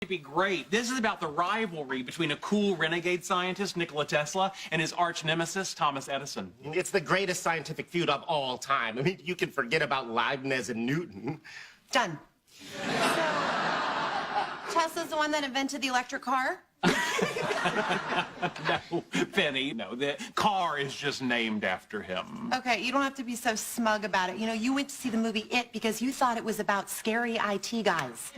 be great. This is about the rivalry between a cool renegade scientist, Nikola Tesla, and his arch nemesis, Thomas Edison. It's the greatest scientific feud of all time. I mean, you can forget about Leibniz and Newton. Done. Tesla's the one that invented the electric car? No, Penny, no. The car is just named after him. Okay, you don't have to be so smug about it. You know, you went to see the movie It because you thought it was about scary IT guys.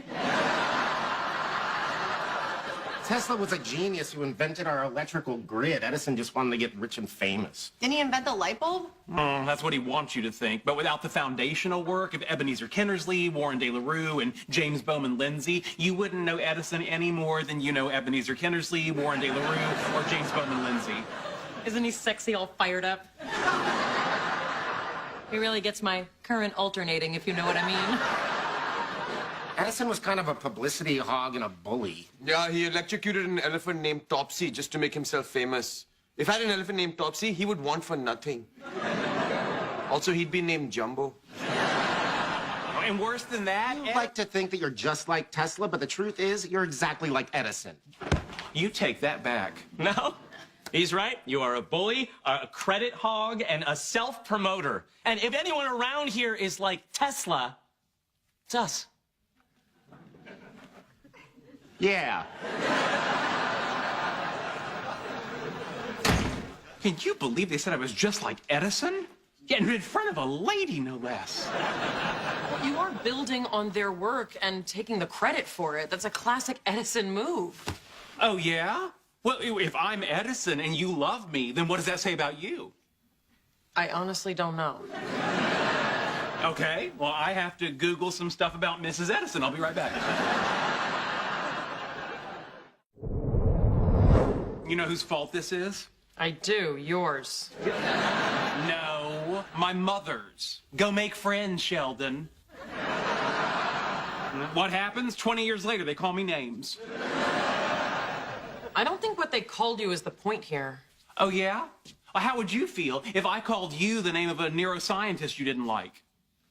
Tesla was a genius who invented our electrical grid. Edison just wanted to get rich and famous. Didn't he invent the light bulb? That's what he wants you to think. But without the foundational work of Ebenezer Kennersley, Warren De La Rue, and James Bowman Lindsay, you wouldn't know Edison any more than you know Ebenezer Kennersley, Warren De La Rue, or James Bowman Lindsay. Isn't he sexy, all fired up? He really gets my current alternating, if you know what I mean. Edison was kind of a publicity hog and a bully. Yeah, he electrocuted an elephant named Topsy just to make himself famous. If I had an elephant named Topsy, he would want for nothing. Also, he'd be named Jumbo. And worse than that, You like to think that you're just like Tesla, but the truth is, you're exactly like Edison. you take that back. No, he's right. You are a bully, a credit hog, and a self-promoter. And if anyone around here is like Tesla, it's us. Yeah. Can you believe they said I was just like Edison? Yeah, and in front of a lady, no less. You are building on their work and taking the credit for it. That's a classic Edison move. Oh, yeah? Well, if I'm Edison and you love me, then what does that say about you? I honestly don't know. Okay, well, I have to Google some stuff about Mrs. Edison. I'll be right back. You know whose fault this is? I do. Yours. No, my mother's. Go make friends, Sheldon. What happens? 20 years later, they call me names. I don't think what they called you is the point here. Oh, yeah? Well, how would you feel if I called you the name of a neuroscientist you didn't like?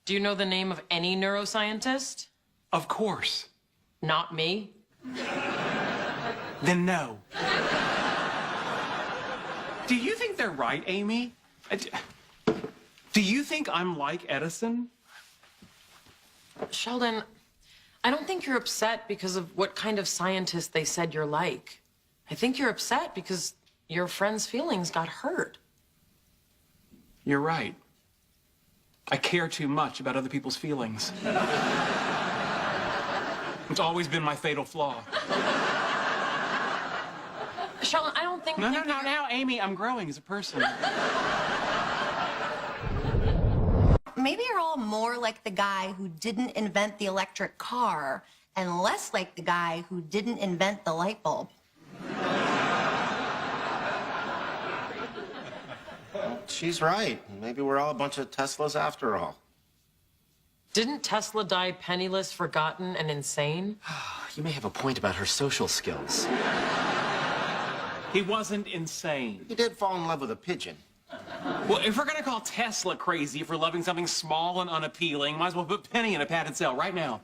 Do you know the name of any neuroscientist? Of course. Not me. Then no. Do you think they're right, Amy? Do you think I'm like Edison? Sheldon, I don't think you're upset because of what kind of scientist they said you're like. I think you're upset because your friend's feelings got hurt. You're right. I care too much about other people's feelings. It's always been my fatal flaw. Sheldon, I don't think... No, now, Amy, I'm growing as a person. Maybe you're all more like the guy who didn't invent the electric car and less like the guy who didn't invent the light bulb. She's right. Maybe we're all a bunch of Teslas after all. Didn't Tesla die penniless, forgotten, and insane? You may have a point about her social skills. He wasn't insane. He did fall in love with a pigeon. Well, if we're gonna call Tesla crazy for loving something small and unappealing, might as well put Penny in a padded cell right now.